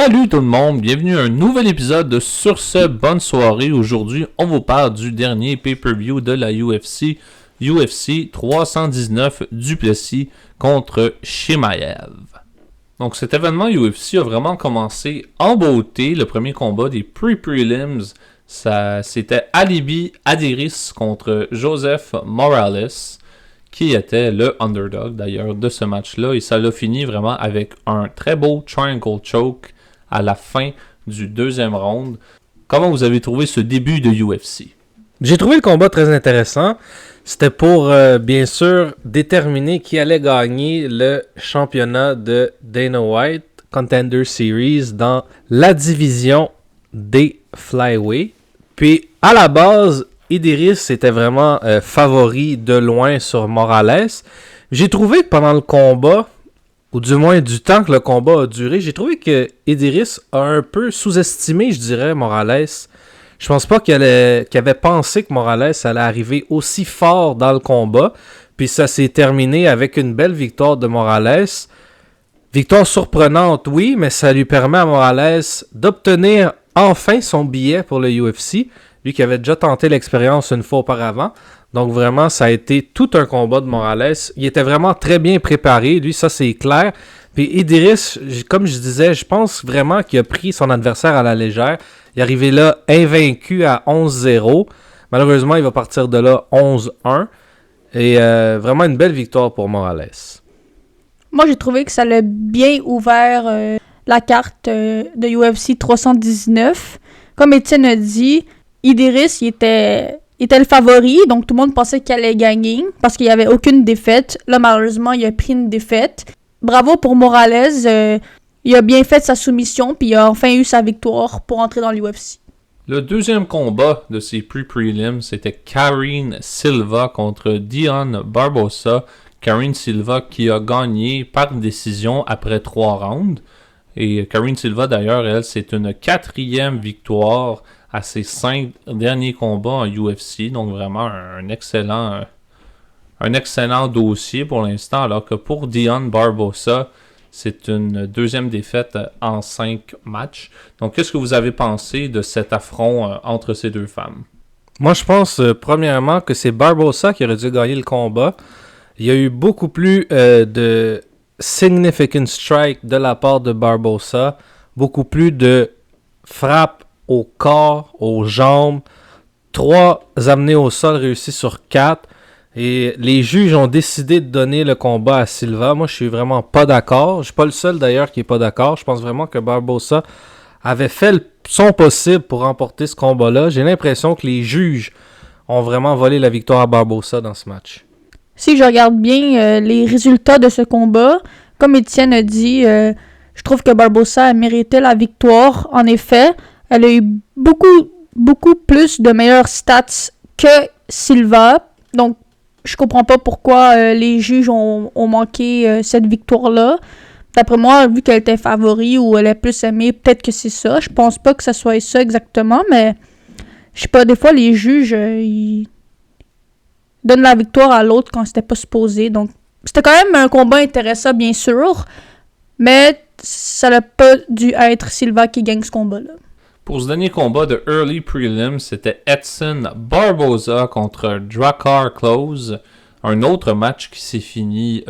Salut tout le monde, bienvenue à un nouvel épisode de Sur ce, bonne soirée. Aujourd'hui, on vous parle du dernier pay-per-view de la UFC, UFC 319 Duplessis contre Chimaev. Donc cet événement UFC a vraiment commencé en beauté. Le premier combat des pre-prelims, c'était Alibi Adiris contre Joseph Morales, qui était le underdog d'ailleurs de ce match-là. Et ça l'a fini vraiment avec un très beau triangle choke à la fin du deuxième round. Comment vous avez trouvé ce début de UFC? J'ai trouvé le combat très intéressant. C'était pour, bien sûr, déterminer qui allait gagner le championnat de Dana White Contender Series dans la division des flyweight. Puis, à la base, Ediris était vraiment favori de loin sur Morales. J'ai trouvé que pendant le combat, ou du moins du temps que le combat a duré, j'ai trouvé que Ediris a un peu sous-estimé, je dirais, Morales. Je pense pas qu'il avait pensé que Morales allait arriver aussi fort dans le combat. Puis ça s'est terminé avec une belle victoire de Morales. Victoire surprenante, oui, mais ça lui permet à Morales d'obtenir enfin son billet pour le UFC. Lui qui avait déjà tenté l'expérience une fois auparavant. Donc vraiment, ça a été tout un combat de Morales. Il était vraiment très bien préparé. Lui, ça c'est clair. Puis Ediris, comme je disais, je pense vraiment qu'il a pris son adversaire à la légère. Il est arrivé là invaincu à 11-0. Malheureusement, il va partir de là 11-1. Et vraiment une belle victoire pour Morales. Moi, j'ai trouvé que ça l'a bien ouvert la carte de UFC 319. Comme Étienne a dit, Ediris, il était le favori, donc tout le monde pensait qu'il allait gagner parce qu'il n'y avait aucune défaite. Là, malheureusement, il a pris une défaite. Bravo pour Morales. Il a bien fait sa soumission, puis il a enfin eu sa victoire pour entrer dans l'UFC. Le deuxième combat de ces pre-prelims, c'était Karine Silva contre Dion Barbosa. Karine Silva qui a gagné par décision après 3 rounds. Et Karine Silva, d'ailleurs, elle, c'est une 4e victoire à ses 5 derniers combats en UFC. Donc vraiment un excellent dossier pour l'instant. Alors que pour Dion Barbosa, c'est une 2e défaite en 5 matchs. Donc qu'est-ce que vous avez pensé de cet affront entre ces deux femmes? Moi, je pense premièrement que c'est Barbosa qui aurait dû gagner le combat. Il y a eu beaucoup plus de significant strike de la part de Barbosa. Beaucoup plus de frappes au corps, aux jambes. 3 amenés au sol réussis sur 4. Et les juges ont décidé de donner le combat à Silva. Moi, je suis vraiment pas d'accord. Je suis pas le seul d'ailleurs qui est pas d'accord. Je pense vraiment que Barbosa avait fait son possible pour remporter ce combat-là. J'ai l'impression que les juges ont vraiment volé la victoire à Barbosa dans ce match. Si je regarde bien les résultats de ce combat, comme Étienne a dit, je trouve que Barbosa a mérité la victoire. En effet, elle a eu beaucoup plus de meilleures stats que Silva. Donc, je comprends pas pourquoi les juges ont manqué cette victoire-là. D'après moi, vu qu'elle était favori ou elle est plus aimée, peut-être que c'est ça. Je pense pas que ça soit ça exactement, mais je sais pas, des fois les juges ils donnent la victoire à l'autre quand c'était pas supposé. Donc, c'était quand même un combat intéressant, bien sûr, mais ça n'a pas dû être Silva qui gagne ce combat-là. Pour ce dernier combat de Early Prelims, c'était Edson Barboza contre Drakkar Klose. Un autre match qui s'est fini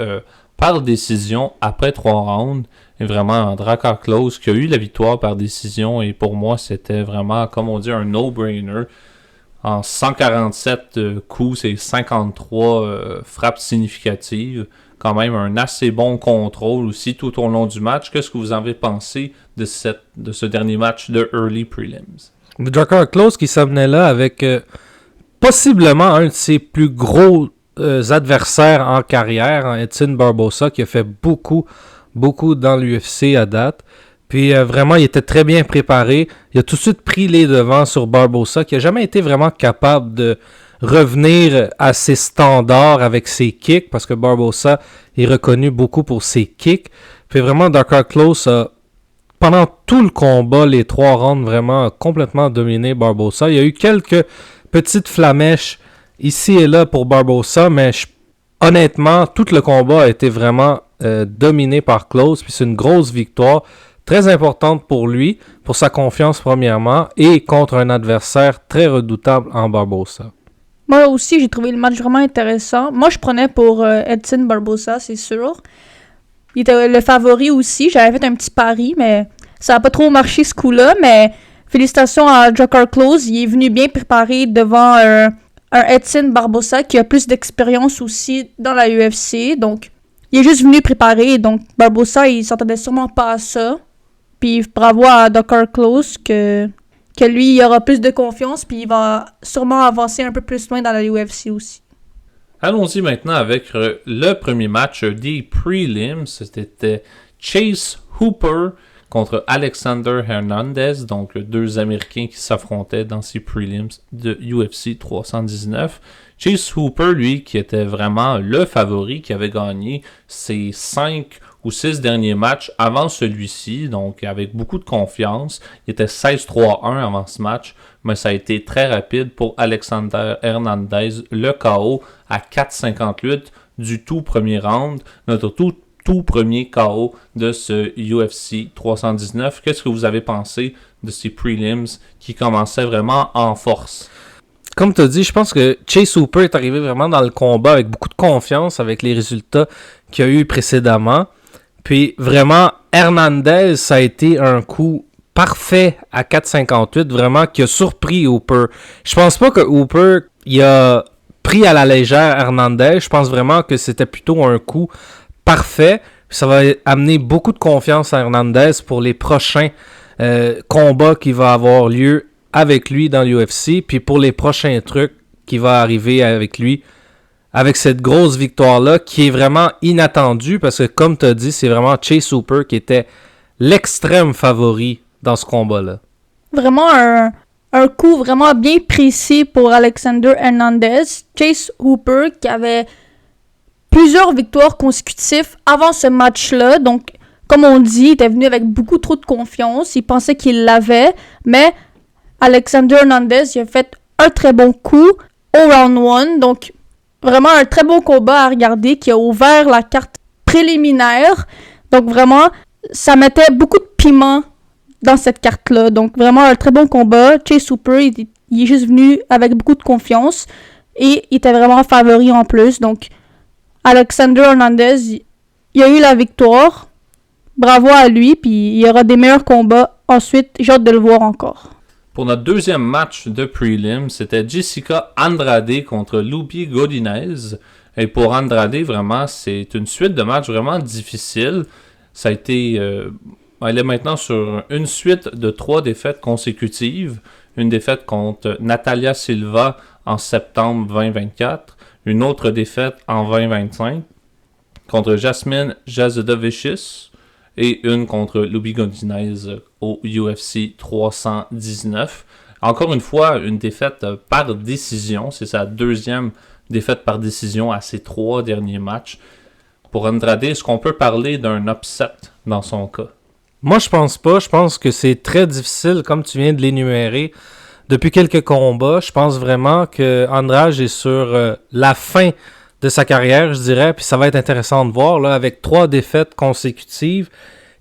par décision après 3 rounds. Et vraiment, Drakkar Klose qui a eu la victoire par décision. Et pour moi, c'était vraiment, comme on dit, un no-brainer. En 147 coups, c'est 53 frappes significatives. Quand même un assez bon contrôle aussi tout au long du match. Qu'est-ce que vous en avez pensé de ce dernier match de Early Prelims? Drakkar Klose qui s'amenait là avec possiblement un de ses plus gros adversaires en carrière, Edson Barbosa, qui a fait beaucoup dans l'UFC à date. Puis vraiment, il était très bien préparé. Il a tout de suite pris les devants sur Barbosa, qui n'a jamais été vraiment capable de revenir à ses standards avec ses kicks, parce que Barbosa est reconnu beaucoup pour ses kicks. Puis vraiment, Drakkar Klose a, pendant tout le combat, les 3 rounds, vraiment complètement dominé Barbosa. Il y a eu quelques petites flamèches ici et là pour Barbosa, mais honnêtement, tout le combat a été vraiment dominé par Klose. Puis c'est une grosse victoire. très importante pour lui, pour sa confiance premièrement, et contre un adversaire très redoutable en Barbosa. Moi aussi, j'ai trouvé le match vraiment intéressant. Moi, je prenais pour Edson Barbosa, c'est sûr. Il était le favori aussi. J'avais fait un petit pari, mais ça n'a pas trop marché ce coup-là. Mais félicitations à Joker Close. Il est venu bien préparé devant un Edson Barbosa qui a plus d'expérience aussi dans la UFC. Donc, il est juste venu préparer. Donc, Barbosa, il s'attendait sûrement pas à ça. Puis, bravo à Joker Close que lui, il aura plus de confiance. Puis, il va sûrement avancer un peu plus loin dans la UFC aussi. Allons-y maintenant avec le premier match des prelims. C'était Chase Hooper contre Alexander Hernandez, donc deux Américains qui s'affrontaient dans ces prelims de UFC 319. Chase Hooper, lui, qui était vraiment le favori, qui avait gagné ses 5 ou 6 derniers matchs avant celui-ci, donc avec beaucoup de confiance. Il était 16-3-1 avant ce match, mais ça a été très rapide pour Alexander Hernandez, le KO à 4,58 du tout premier round, notre tout premier KO de ce UFC 319. Qu'est-ce que vous avez pensé de ces prelims qui commençaient vraiment en force? Comme tu as dit, je pense que Chase Hooper est arrivé vraiment dans le combat avec beaucoup de confiance avec les résultats qu'il y a eu précédemment. Puis vraiment, Hernandez, ça a été un coup parfait à 4,58, vraiment qui a surpris Hooper. Je pense pas que Hooper il a pris à la légère Hernandez. Je pense vraiment que c'était plutôt un coup parfait. Ça va amener beaucoup de confiance à Hernandez pour les prochains combats qui vont avoir lieu avec lui dans l'UFC, puis pour les prochains trucs qui vont arriver avec lui, avec cette grosse victoire-là, qui est vraiment inattendue, parce que comme tu as dit, c'est vraiment Chase Hooper qui était l'extrême favori dans ce combat-là. Vraiment un coup vraiment bien précis pour Alexander Hernandez. Chase Hooper qui avait plusieurs victoires consécutives avant ce match-là. Donc, comme on dit, il était venu avec beaucoup trop de confiance. Il pensait qu'il l'avait, mais Alexander Hernandez, il a fait un très bon coup au round 1. Donc, vraiment un très bon combat à regarder qui a ouvert la carte préliminaire. Donc, vraiment, ça mettait beaucoup de piment dans cette carte-là. Donc, vraiment un très bon combat. Chase Hooper, il est juste venu avec beaucoup de confiance et il était vraiment favori en plus. Donc, Alexander Hernandez, il a eu la victoire. Bravo à lui, puis il y aura des meilleurs combats ensuite. J'ai hâte de le voir encore. Pour notre deuxième match de prelim, c'était Jessica Andrade contre Lupi Godinez. Et pour Andrade, vraiment, c'est une suite de matchs vraiment difficiles. Ça a été... elle est maintenant sur une suite de 3 défaites consécutives. Une défaite contre Natalia Silva en septembre 2024. Une autre défaite en 2025 contre Jasmine Jasudavicius. Et une contre Lupi Godinez au UFC 319. Encore une fois, une défaite par décision. C'est sa deuxième défaite par décision à ses 3 derniers matchs. Pour Andrade, est-ce qu'on peut parler d'un upset dans son cas? Moi, je pense pas. Je pense que c'est très difficile, comme tu viens de l'énumérer. Depuis quelques combats, je pense vraiment que Andrade est sur la fin de sa carrière, je dirais. Puis ça va être intéressant de voir, là, avec 3 défaites consécutives.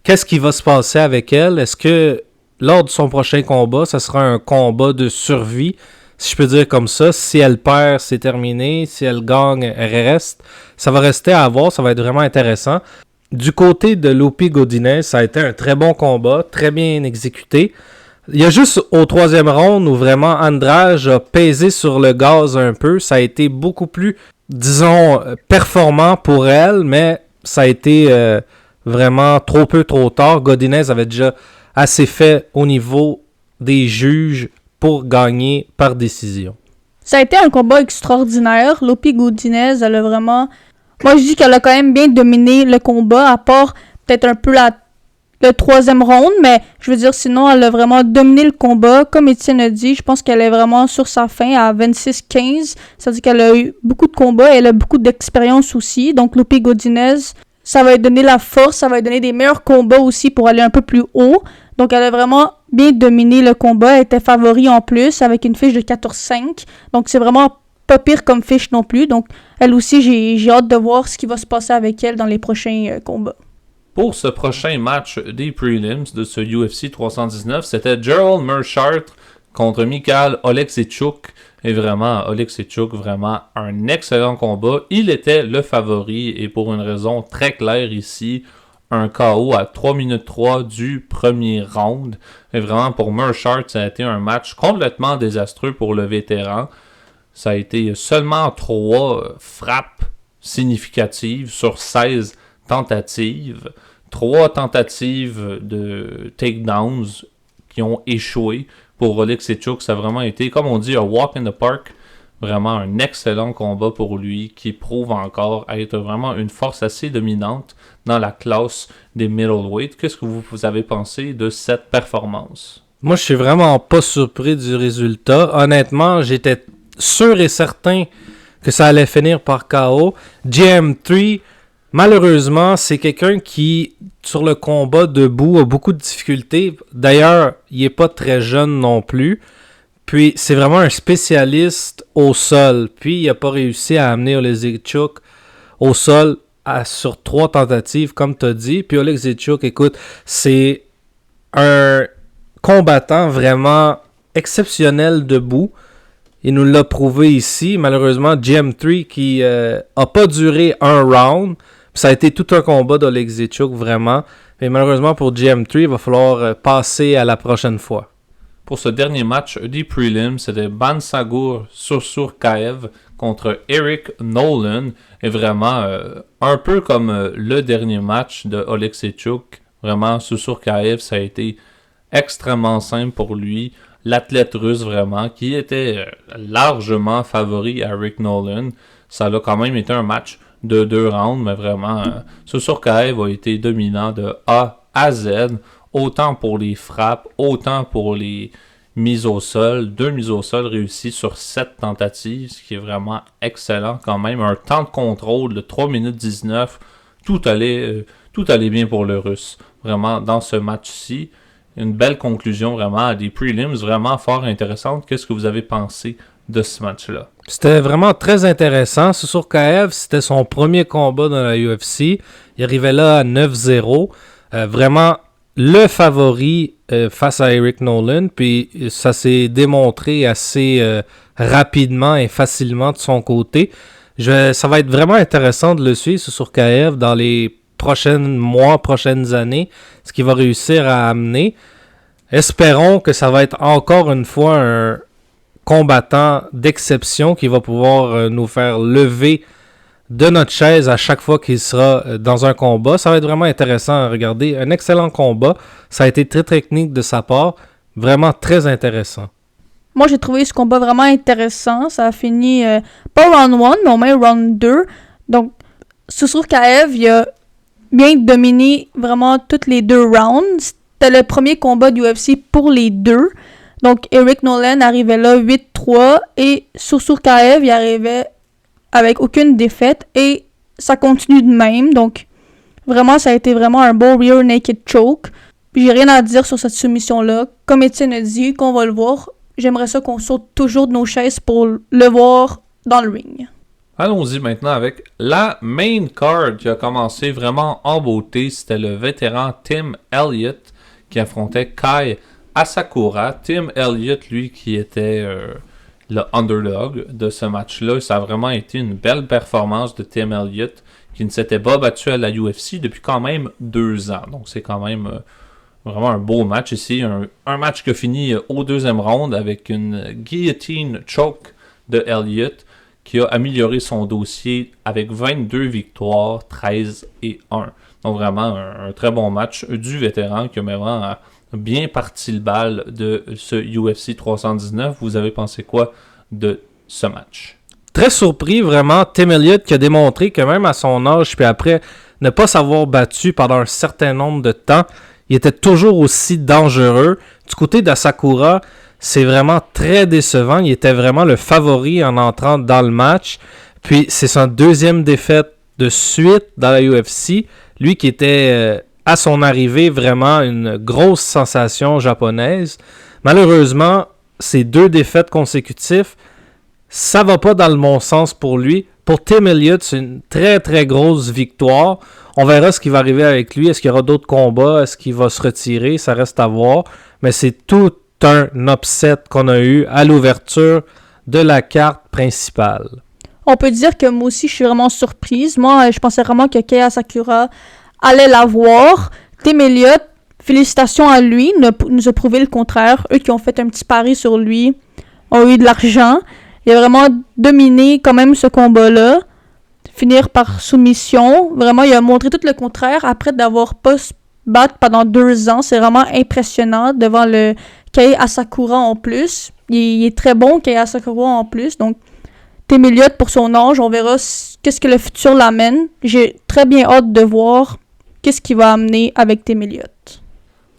Qu'est-ce qui va se passer avec elle? Est-ce que lors de son prochain combat, ça sera un combat de survie, si je peux dire comme ça? Si elle perd, c'est terminé. Si elle gagne, elle reste. Ça va rester à voir. Ça va être vraiment intéressant. Du côté de Lupi Godinez, ça a été un très bon combat, très bien exécuté. Il y a juste au 3e round où vraiment Andrade a pesé sur le gaz un peu. Ça a été beaucoup plus, disons, performant pour elle, mais ça a été vraiment trop peu, trop tard. Godinez avait déjà assez fait au niveau des juges pour gagner par décision. Ça a été un combat extraordinaire. Lupi Godinez, elle a vraiment... Moi, je dis qu'elle a quand même bien dominé le combat, à part peut-être un peu le 3e round, mais je veux dire, sinon, elle a vraiment dominé le combat. Comme Étienne a dit, je pense qu'elle est vraiment sur sa fin à 26-15. C'est-à-dire qu'elle a eu beaucoup de combats, elle a beaucoup d'expérience aussi. Donc, Lupi Godinez, ça va lui donner la force, ça va lui donner des meilleurs combats aussi pour aller un peu plus haut. Donc, elle a vraiment bien dominé le combat. Elle était favori en plus, avec une fiche de 14-5. Donc, c'est vraiment pas pire comme fiche non plus. Donc, elle aussi, j'ai hâte de voir ce qui va se passer avec elle dans les prochains combats. Pour ce prochain match des prelims de ce UFC 319, c'était Gerald Meerschaert contre Mikhail Oleksiejczuk. Et vraiment, Oleksiejczuk, vraiment un excellent combat. Il était le favori et pour une raison très claire ici, un KO à 3 minutes 3 du premier round. Et vraiment, pour Meerschaert, ça a été un match complètement désastreux pour le vétéran. Ça a été seulement 3 frappes significatives sur 16 tentatives. 3 tentatives de takedowns qui ont échoué pour Oleksiejczuk. Ça a vraiment été, comme on dit, un walk in the park. Vraiment un excellent combat pour lui qui prouve encore être vraiment une force assez dominante dans la classe des middleweight. Qu'est-ce que vous avez pensé de cette performance? Moi, je suis vraiment pas surpris du résultat. Honnêtement, j'étais sûr et certain que ça allait finir par KO. GM3, malheureusement, c'est quelqu'un qui, sur le combat debout, a beaucoup de difficultés. D'ailleurs, il est pas très jeune non plus. Puis, c'est vraiment un spécialiste au sol. Puis, il n'a pas réussi à amener Oleksiejczuk au sol sur 3 tentatives, comme tu as dit. Puis, Oleksiejczuk, écoute, c'est un combattant vraiment exceptionnel debout. Il nous l'a prouvé ici. Malheureusement, GM3 qui a pas duré un round. Ça a été tout un combat d'Oleksiejczuk, vraiment. Mais malheureusement, pour GM3, il va falloir passer à la prochaine fois. Pour ce dernier match des prelims, c'était Bansagur Sursurkaev contre Eric Nolan. Et vraiment, un peu comme le dernier match de Oleksiejczuk, vraiment, Sursurkaev, ça a été extrêmement simple pour lui. L'athlète russe, vraiment, qui était largement favori à Eric Nolan. Ça a quand même été un match de 2 rounds, mais vraiment, Sursurkaev a été dominant de A à Z. Autant pour les frappes, autant pour les mises au sol. 2 mises au sol réussies sur 7 tentatives, ce qui est vraiment excellent quand même. Un temps de contrôle de 3 minutes 19. Tout allait bien pour le Russe. Vraiment, dans ce match-ci, une belle conclusion vraiment à des prelims vraiment fort intéressantes. Qu'est-ce que vous avez pensé de ce match-là? C'était vraiment très intéressant. Sursurkaev, c'était son premier combat dans la UFC. Il arrivait là à 9-0. Vraiment le favori face à Eric Nolan, puis ça s'est démontré assez rapidement et facilement de son côté. Ça va être vraiment intéressant de le suivre, Sursurkaev, dans les prochaines années, ce qu'il va réussir à amener. Espérons que ça va être encore une fois un combattant d'exception qui va pouvoir nous faire lever de notre chaise à chaque fois qu'il sera dans un combat. Ça va être vraiment intéressant à regarder. Un excellent combat. Ça a été très technique de sa part. Vraiment très intéressant. Moi, j'ai trouvé ce combat vraiment intéressant. Ça a fini, pas round 1, mais au moins round 2. Donc, Sursurkaev, il a bien dominé vraiment tous les 2 rounds. C'était le premier combat du UFC pour les 2. Donc, Eric Nolan arrivait là 8-3 et Sursurkaev, il arrivait avec aucune défaite et ça continue de même. Donc, vraiment, ça a été vraiment un beau rear naked choke. Puis, j'ai rien à dire sur cette soumission-là. Comme Étienne a dit, qu'on va le voir, j'aimerais ça qu'on saute toujours de nos chaises pour le voir dans le ring. Allons-y maintenant avec la main card qui a commencé vraiment en beauté. C'était le vétéran Tim Elliott qui affrontait Kai Asakura. Tim Elliott, lui, qui était le underdog de ce match-là. Ça a vraiment été une belle performance de Tim Elliott qui ne s'était pas battu à la UFC depuis quand même 2 ans. Donc c'est quand même vraiment un beau match ici. Un match qui a fini au 2e round avec une guillotine choke de Elliott qui a amélioré son dossier avec 22 victoires, 13 et 1. Donc vraiment un très bon match du vétéran qui a vraiment bien parti le bal de ce UFC 319. Vous avez pensé quoi de ce match? Très surpris vraiment, Tim Elliott qui a démontré que même à son âge, puis après ne pas s'avoir battu pendant un certain nombre de temps, il était toujours aussi dangereux. Du côté d'Asakura, c'est vraiment très décevant. Il était vraiment le favori en entrant dans le match. Puis c'est son 2e défaite de suite dans la UFC. Lui qui était à son arrivée vraiment une grosse sensation japonaise. Malheureusement, ces 2 défaites consécutives, ça va pas dans le bon sens pour lui. pour Tim Elliott, c'est une très très grosse victoire. On verra ce qui va arriver avec lui. Est-ce qu'il y aura d'autres combats? Est-ce qu'il va se retirer? Ça reste à voir. Mais c'est tout un upset qu'on a eu à l'ouverture de la carte principale. On peut dire que moi aussi, je suis vraiment surprise. Moi, je pensais vraiment que Kei Asakura allait l'avoir. Tim Elliott, félicitations à lui, nous a prouvé le contraire. Eux qui ont fait un petit pari sur lui ont eu de l'argent. Il a vraiment dominé quand même ce combat-là. Finir par soumission. Vraiment, il a montré tout le contraire après d'avoir pas se battre pendant 2 ans. C'est vraiment impressionnant devant le Kei Asakura en plus. Il est très bon, Kei Asakura en plus. Donc, Tim Elliott pour son âge, on verra qu'est-ce que le futur l'amène. J'ai très bien hâte de voir qu'est-ce qu'il va amener avec Tim Elliott.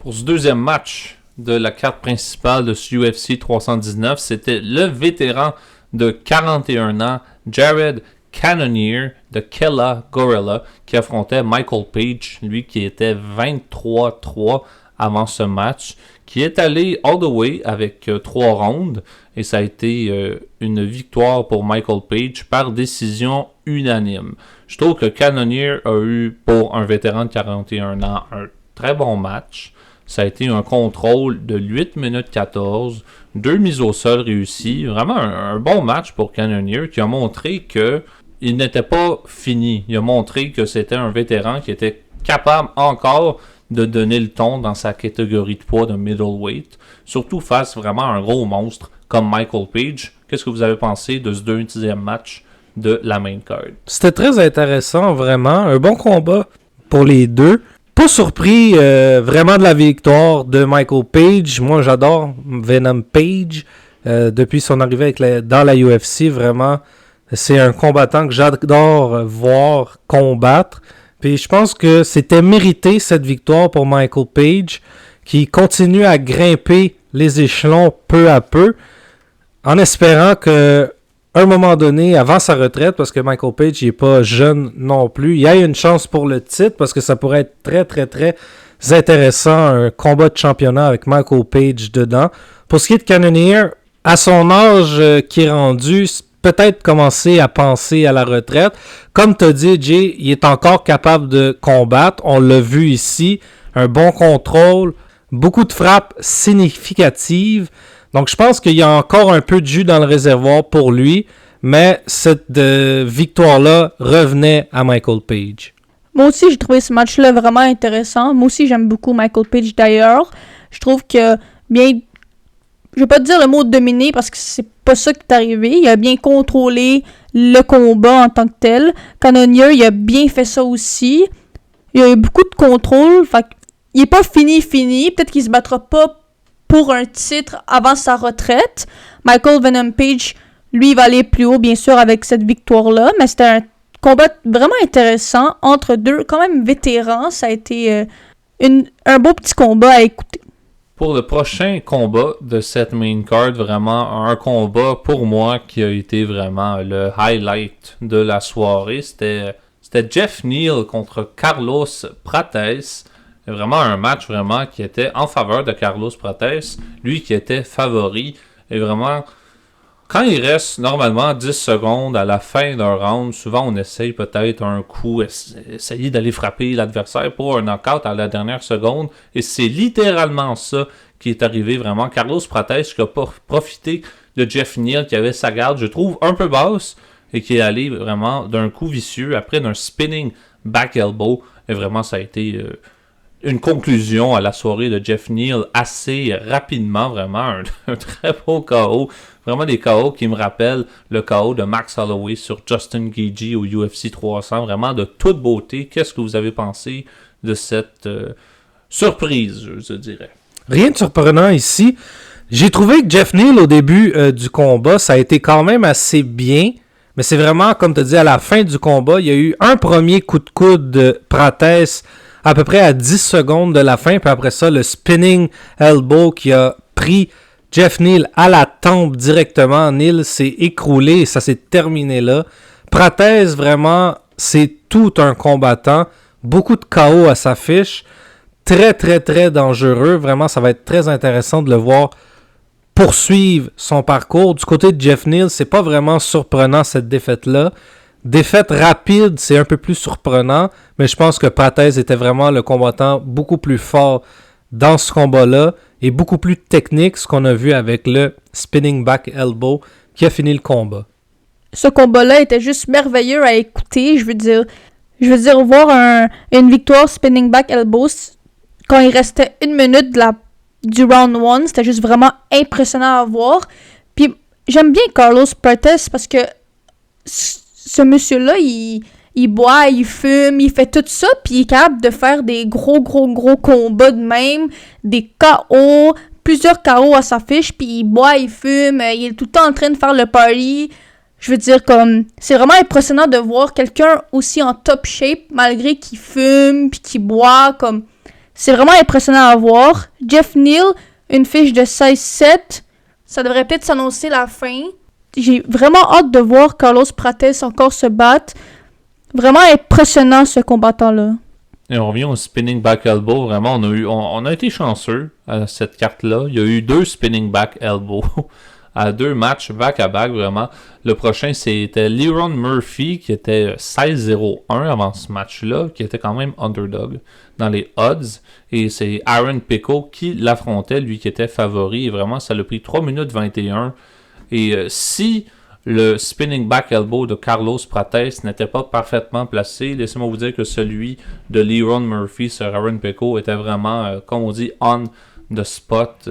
Pour ce deuxième match de la carte principale de ce UFC 319, c'était le vétéran de 41 ans, Jared Cannonier de Kella Gorilla, qui affrontait Michael Page, lui qui était 23-3 avant ce match, qui est allé all the way avec 3 rounds, et ça a été une victoire pour Michael Page par décision unanime. Je trouve que Cannonier a eu, pour un vétéran de 41 ans, un très bon match. Ça a été un contrôle de 8 minutes 14, 2 mises au sol réussies. Vraiment un bon match pour Cannonier qui a montré que il n'était pas fini. Il a montré que c'était un vétéran qui était capable encore de donner le ton dans sa catégorie de poids de middleweight. Surtout face vraiment à un gros monstre comme Michael Page. Qu'est-ce que vous avez pensé de ce deuxième match de la main card? C'était très intéressant, vraiment. Un bon combat pour les deux. Pas surpris vraiment de la victoire de Michael Page. Moi, j'adore Venom Page. Depuis son arrivée dans la UFC, vraiment, c'est un combattant que j'adore voir combattre. Puis je pense que c'était mérité cette victoire pour Michael Page, qui continue à grimper les échelons peu à peu, en espérant que à un moment donné, avant sa retraite, parce que Michael Page n'est pas jeune non plus, il y a une chance pour le titre, parce que ça pourrait être très, très, très intéressant, un combat de championnat avec Michael Page dedans. Pour ce qui est de Cannonier, à son âge qui est rendu, peut-être commencer à penser à la retraite. Comme tu as dit, Jay, il est encore capable de combattre. On l'a vu ici, un bon contrôle, beaucoup de frappes significatives. Donc, je pense qu'il y a encore un peu de jus dans le réservoir pour lui, mais cette victoire-là revenait à Michael Page. Moi aussi, j'ai trouvé ce match-là vraiment intéressant. Moi aussi, j'aime beaucoup Michael Page d'ailleurs. Je trouve que bien... Je vais pas te dire le mot dominer parce que c'est pas ça qui est arrivé. Il a bien contrôlé le combat en tant que tel. Cannonier, il a bien fait ça aussi. Il a eu beaucoup de contrôle. Fait il est pas fini. Peut-être qu'il se battra pas pour un titre avant sa retraite. Michael Venom Page, lui, il va aller plus haut, bien sûr, avec cette victoire-là. Mais c'était un combat vraiment intéressant entre deux, quand même, vétérans. Ça a été un beau petit combat à écouter. Pour le prochain combat de cette main card, vraiment un combat pour moi qui a été vraiment le highlight de la soirée. C'était Jeff Neal contre Carlos Prates. Vraiment un match vraiment qui était en faveur de Carlos Prates, lui qui était favori. Et vraiment, quand il reste normalement 10 secondes à la fin d'un round, souvent on essaye peut-être un coup, essayer d'aller frapper l'adversaire pour un knockout à la dernière seconde. Et c'est littéralement ça qui est arrivé vraiment. Carlos Prates qui a profité de Jeff Neal qui avait sa garde, je trouve, un peu basse et qui est allé vraiment d'un coup vicieux après d'un spinning back elbow. Et vraiment, ça a été une conclusion à la soirée de Jeff Neal assez rapidement, vraiment un très beau KO. Vraiment des KO qui me rappellent le KO de Max Holloway sur Justin Gaethje au UFC 300. Vraiment de toute beauté. Qu'est-ce que vous avez pensé de cette surprise, je dirais? Rien de surprenant ici. J'ai trouvé que Jeff Neal, au début du combat, ça a été quand même assez bien. Mais c'est vraiment, comme tu as dit, à la fin du combat, il y a eu un premier coup de coude de Prates à peu près à 10 secondes de la fin. Puis après ça, le spinning elbow qui a pris Jeff Neal à la tempe directement. Neal s'est écroulé et ça s'est terminé là. Prates, vraiment, c'est tout un combattant. Beaucoup de KO à sa fiche. Très, très, très dangereux. Vraiment, ça va être très intéressant de le voir poursuivre son parcours. Du côté de Jeff Neal, c'est pas vraiment surprenant cette défaite-là. défaite rapide, c'est un peu plus surprenant, mais je pense que Prates était vraiment le combattant beaucoup plus fort dans ce combat-là et beaucoup plus technique, ce qu'on a vu avec le spinning back elbow qui a fini le combat. Ce combat-là était juste merveilleux à écouter. Je veux dire voir une victoire spinning back elbow quand il restait 1 minute du round 1, c'était juste vraiment impressionnant à voir. Puis j'aime bien Carlos Prates parce que ce monsieur-là, il boit, il fume, il fait tout ça, puis il est capable de faire des gros combats de même, des KO, plusieurs KO à sa fiche, puis il boit, il fume, il est tout le temps en train de faire le party. Je veux dire, comme, c'est vraiment impressionnant de voir quelqu'un aussi en top shape, malgré qu'il fume, puis qu'il boit, comme, c'est vraiment impressionnant à voir. Jeff Neal, une fiche de 16-7, ça devrait peut-être s'annoncer la fin. J'ai vraiment hâte de voir Carlos Prates encore se battre. Vraiment impressionnant ce combattant-là. Et on revient au spinning back elbow. Vraiment, on a été chanceux à cette carte-là. Il y a eu 2 spinning back elbow à 2 matchs back-à-back, vraiment. Le prochain, c'était Leron Murphy, qui était 16-0-1 avant ce match-là, qui était quand même underdog dans les odds. Et c'est Aaron Pico qui l'affrontait, lui qui était favori. Et vraiment, ça l'a pris 3 minutes 21. Et si le spinning back elbow de Carlos Prates n'était pas parfaitement placé, laissez-moi vous dire que celui de Leron Murphy sur Aaron Pico était vraiment, comme on dit, on the spot.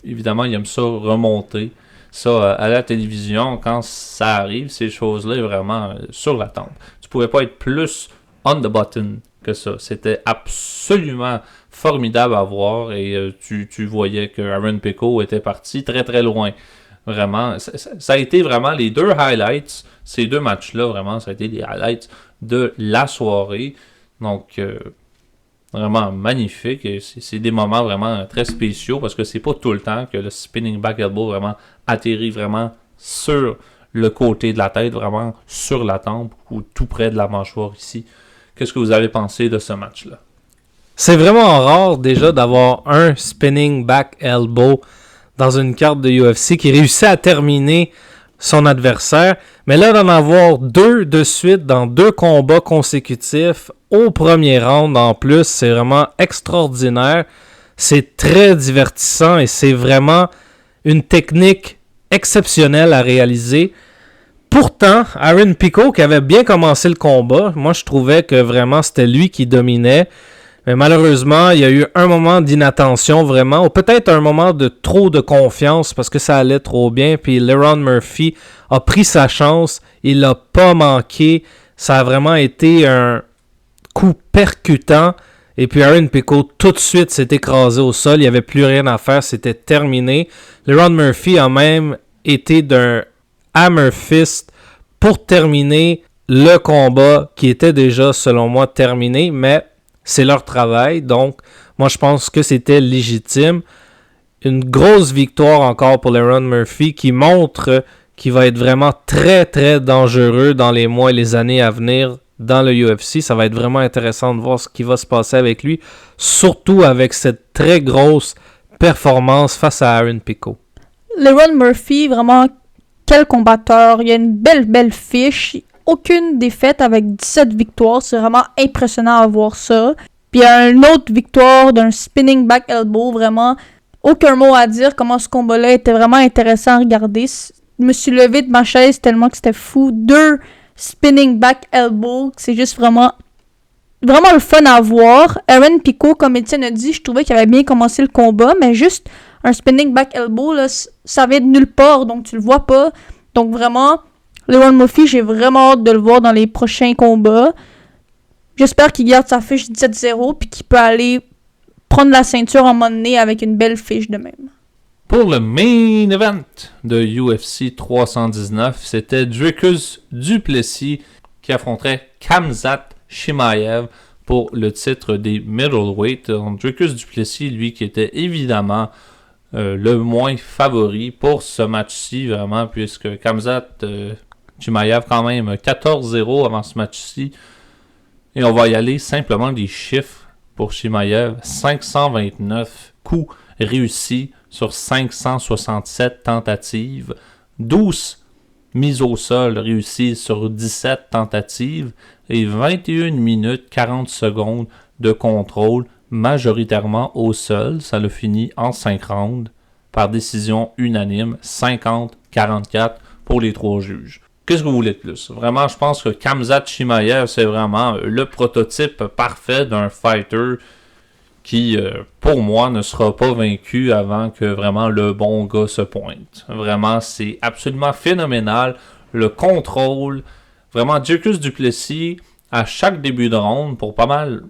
Évidemment, il aime ça remonter. Ça, à la télévision, quand ça arrive, ces choses-là, est vraiment sur la tempe. Tu pouvais pas être plus on the button que ça. C'était absolument formidable à voir et tu voyais que Aaron Pico était parti très très loin. Vraiment, ça a été vraiment les 2 highlights, ces 2 matchs-là, vraiment, ça a été les highlights de la soirée. Donc, vraiment magnifique. Et c'est des moments vraiment très spéciaux parce que c'est pas tout le temps que le spinning back elbow vraiment atterrit vraiment sur le côté de la tête, vraiment sur la tempe ou tout près de la mâchoire ici. Qu'est-ce que vous avez pensé de ce match-là? C'est vraiment rare déjà d'avoir un spinning back elbow dans une carte de UFC qui réussit à terminer son adversaire. Mais là, d'en avoir 2 de suite dans 2 combats consécutifs au premier round en plus, c'est vraiment extraordinaire. C'est très divertissant et c'est vraiment une technique exceptionnelle à réaliser. Pourtant, Aaron Pico, qui avait bien commencé le combat, moi je trouvais que vraiment c'était lui qui dominait. Mais malheureusement, il y a eu un moment d'inattention vraiment, ou peut-être un moment de trop de confiance parce que ça allait trop bien. Puis Leron Murphy a pris sa chance, il l'a pas manqué. Ça a vraiment été un coup percutant. Et puis Aaron Pico tout de suite s'est écrasé au sol, il n'y avait plus rien à faire, c'était terminé. Leron Murphy a même été d'un hammer fist pour terminer le combat qui était déjà selon moi terminé, mais c'est leur travail, donc moi je pense que c'était légitime. Une grosse victoire encore pour Leron Murphy qui montre qu'il va être vraiment très très dangereux dans les mois et les années à venir dans le UFC. Ça va être vraiment intéressant de voir ce qui va se passer avec lui, surtout avec cette très grosse performance face à Aaron Pico. Leron Murphy, vraiment quel combatteur, il a une belle fiche. Aucune défaite avec 17 victoires. C'est vraiment impressionnant à voir ça. Puis il y a une autre victoire d'un spinning back elbow. Vraiment, aucun mot à dire comment ce combat-là était vraiment intéressant à regarder. Je me suis levé de ma chaise tellement que c'était fou. 2 spinning back elbow. C'est juste vraiment le fun à voir. Aaron Pico, comme Étienne a dit, je trouvais qu'il avait bien commencé le combat. Mais juste un spinning back elbow, là, ça vient de nulle part. Donc tu le vois pas. Donc vraiment... Leron Murphy, j'ai vraiment hâte de le voir dans les prochains combats. J'espère qu'il garde sa fiche 17-0 puis qu'il peut aller prendre la ceinture en moment donné avec une belle fiche de même. Pour le main event de UFC 319, c'était Dricus du Plessis qui affronterait Khamzat Chimaev pour le titre des middleweight. Dricus du Plessis, lui, qui était évidemment le moins favori pour ce match-ci, vraiment, puisque Khamzat Chimaev quand même 14-0 avant ce match-ci. Et on va y aller simplement des chiffres pour Chimaev. 529 coups réussis sur 567 tentatives. 12 mises au sol réussies sur 17 tentatives et 21 minutes 40 secondes de contrôle, majoritairement au sol. Ça l'a fini en 5 rounds par décision unanime, 50-44 pour les 3 juges. Qu'est-ce que vous voulez de plus? Vraiment, je pense que Khamzat Chimaev, c'est vraiment le prototype parfait d'un fighter qui, pour moi, ne sera pas vaincu avant que vraiment le bon gars se pointe. Vraiment, c'est absolument phénoménal. Le contrôle, vraiment, Dricus du Plessis, à chaque début de ronde, pour pas mal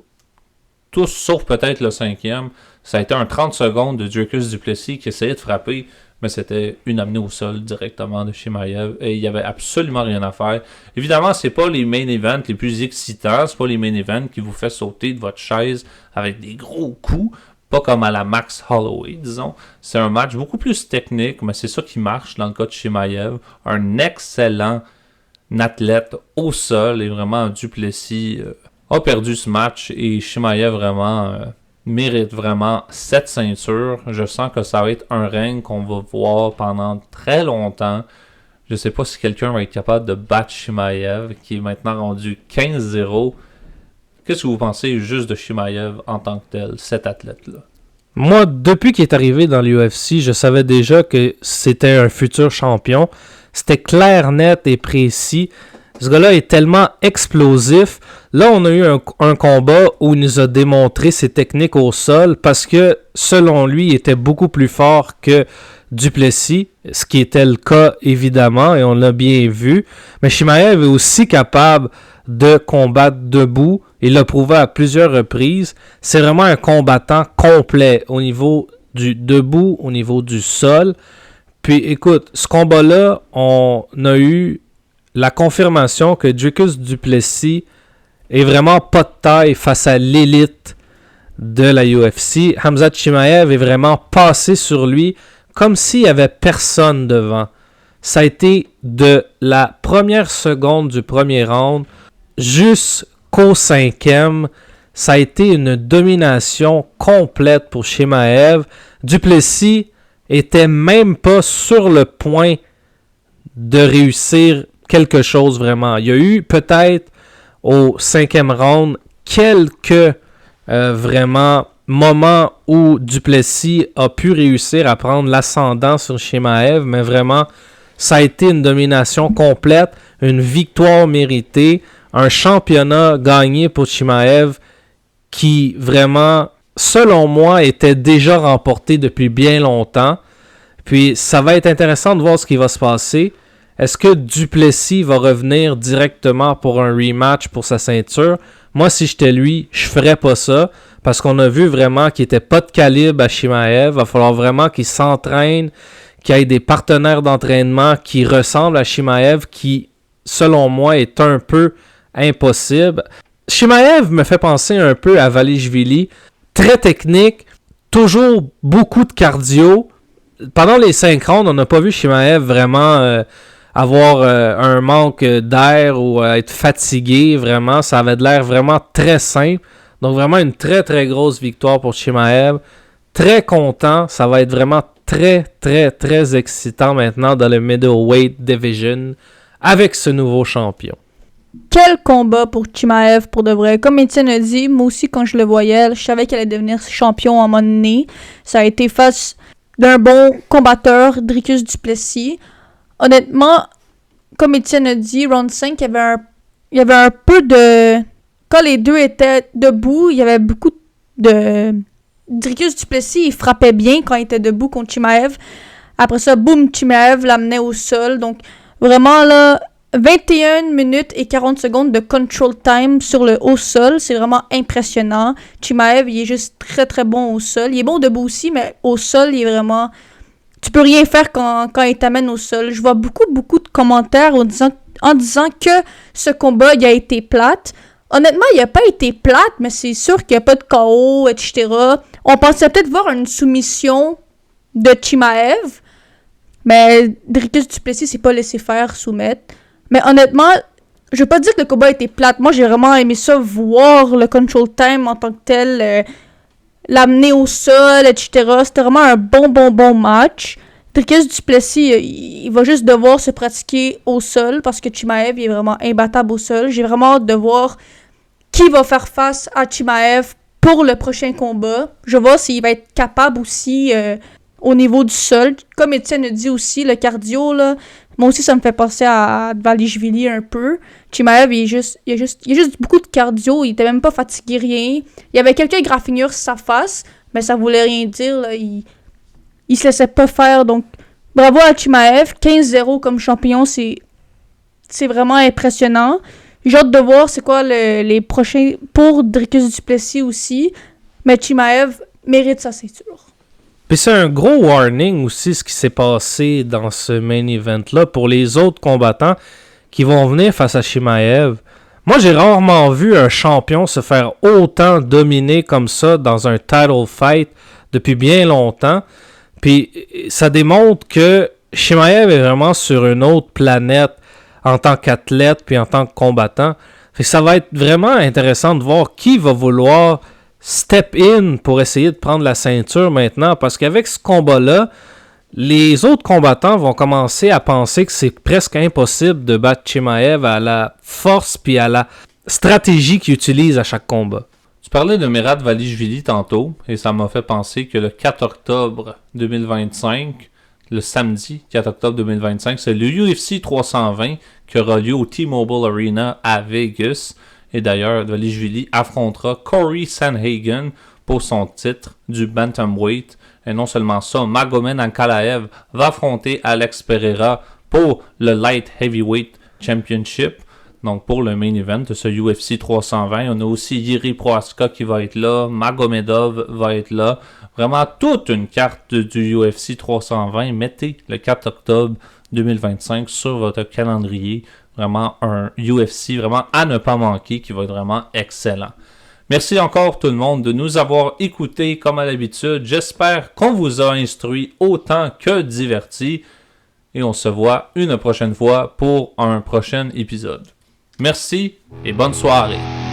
tous, sauf peut-être le 5e, ça a été un 30 secondes de Dricus du Plessis qui essayait de frapper, mais c'était une amenée au sol directement de Chimaev et il n'y avait absolument rien à faire. Évidemment, c'est pas les main events les plus excitants, c'est pas les main events qui vous fait sauter de votre chaise avec des gros coups, pas comme à la Max Holloway, disons. C'est un match beaucoup plus technique, mais c'est ça qui marche dans le cas de Chimaev. Un excellent athlète au sol et vraiment du Plessis a perdu ce match et Chimaev vraiment mérite vraiment cette ceinture. Je sens que ça va être un règne qu'on va voir pendant très longtemps. Je sais pas si quelqu'un va être capable de battre Chimaev, qui est maintenant rendu 15-0. Qu'est-ce que vous pensez juste de Chimaev en tant que tel, cet athlète-là? Moi, depuis qu'il est arrivé dans l'UFC, je savais déjà que c'était un futur champion. C'était clair, net et précis. Ce gars-là est tellement explosif. Là, on a eu un combat où il nous a démontré ses techniques au sol parce que, selon lui, il était beaucoup plus fort que du Plessis, ce qui était le cas, évidemment, et on l'a bien vu. Mais Chimaev est aussi capable de combattre debout. Il l'a prouvé à plusieurs reprises. C'est vraiment un combattant complet au niveau du debout, au niveau du sol. Puis, écoute, ce combat-là, on a eu la confirmation que Dricus du Plessis est vraiment pas de taille face à l'élite de la UFC. Khamzat Chimaev est vraiment passé sur lui comme s'il n'y avait personne devant. Ça a été de la première seconde du premier round jusqu'au 5e. Ça a été une domination complète pour Chimaev. Du Plessis était même pas sur le point de réussir quelque chose vraiment. Il y a eu peut-être au 5e round quelques vraiment moments où Du Plessis a pu réussir à prendre l'ascendant sur Chimaev, mais vraiment ça a été une domination complète, une victoire méritée, un championnat gagné pour Chimaev qui vraiment, selon moi, était déjà remporté depuis bien longtemps. Puis ça va être intéressant de voir ce qui va se passer. Est-ce que Du Plessis va revenir directement pour un rematch pour sa ceinture? Moi, si j'étais lui, je ferais pas ça. Parce qu'on a vu vraiment qu'il n'était pas de calibre à Chimaev. Il va falloir vraiment qu'il s'entraîne, qu'il ait des partenaires d'entraînement qui ressemblent à Chimaev, qui, selon moi, est un peu impossible. Chimaev me fait penser un peu à Valishvili. Très technique, toujours beaucoup de cardio. Pendant les 5 rounds, on n'a pas vu Chimaev vraiment avoir un manque d'air ou être fatigué. Vraiment, ça avait de l'air vraiment très simple. Donc vraiment une très très grosse victoire pour Chimaev. Très content. Ça va être vraiment très très très excitant maintenant dans le middleweight division avec ce nouveau champion. Quel combat pour Chimaev, pour de vrai. Comme Étienne a dit, moi aussi, quand je le voyais, je savais qu'elle allait devenir champion à un moment donné. Ça a été face d'un bon combatteur, Dricus du Plessis. Honnêtement, comme Étienne a dit, round 5, il y avait un peu de... Quand les deux étaient debout, il y avait beaucoup de... Dricus du Plessis, il frappait bien quand il était debout contre Chimaev. Après ça, boum, Chimaev l'amenait au sol. Donc, vraiment, là... 21 minutes et 40 secondes de control time sur le haut sol. C'est vraiment impressionnant. Chimaev, il est juste très très bon au sol. Il est bon debout aussi, mais au sol, il est vraiment... Tu peux rien faire quand il t'amène au sol. Je vois beaucoup de commentaires en disant que ce combat, il a été plate. Honnêtement, il n'a pas été plate, mais c'est sûr qu'il n'y a pas de KO, etc. On pensait peut-être voir une soumission de Chimaev, mais Dricus du Plessis s'est pas laissé faire soumettre. Mais honnêtement, je veux pas dire que le combat était plate. Moi, j'ai vraiment aimé ça, voir le control time en tant que tel, l'amener au sol, etc. C'était vraiment un bon match. Dricus du Plessis, il va juste devoir se pratiquer au sol parce que Chimaev il est vraiment imbattable au sol. J'ai vraiment hâte de voir qui va faire face à Chimaev pour le prochain combat. Je vais voir s'il va être capable aussi au niveau du sol. Comme Étienne a dit aussi, le cardio, là, moi aussi ça me fait penser à Dvalishvili un peu. Chimaev, il a juste beaucoup de cardio, il était même pas fatigué, rien. Il y avait quelques graffinures sur sa face, mais ça voulait rien dire, là. Il se laissait pas faire, donc bravo à Chimaev. 15-0 comme champion, c'est vraiment impressionnant. J'ai hâte de voir c'est quoi les prochains pour Dricus du Plessis aussi, mais Chimaev mérite sa ceinture. Puis c'est un gros warning aussi ce qui s'est passé dans ce main event-là pour les autres combattants qui vont venir face à Chimaev. Moi, j'ai rarement vu un champion se faire autant dominer comme ça dans un title fight depuis bien longtemps. Puis ça démontre que Chimaev est vraiment sur une autre planète en tant qu'athlète puis en tant que combattant. Fait que ça va être vraiment intéressant de voir qui va vouloir step in pour essayer de prendre la ceinture maintenant. Parce qu'avec ce combat-là, les autres combattants vont commencer à penser que c'est presque impossible de battre Chimaev à la force puis à la stratégie qu'il utilise à chaque combat. Tu parlais de Merab Dvalishvili tantôt, et ça m'a fait penser que le 4 octobre 2025, le samedi 4 octobre 2025, c'est le UFC 320 qui aura lieu au T-Mobile Arena à Vegas. Et d'ailleurs, Dvalishvili affrontera Corey Sandhagen pour son titre du Bantamweight. Et non seulement ça, Magomed Ankalaev va affronter Alex Pereira pour le Light Heavyweight Championship. Donc, pour le main event de ce UFC 320, on a aussi Jiri Prochazka qui va être là, Magomedov va être là. Vraiment toute une carte du UFC 320. Mettez le 4 octobre 2025 sur votre calendrier. Vraiment un UFC vraiment à ne pas manquer qui va être vraiment excellent. Merci encore tout le monde de nous avoir écoutés comme à l'habitude. J'espère qu'on vous a instruit autant que diverti. Et on se voit une prochaine fois pour un prochain épisode. Merci et bonne soirée.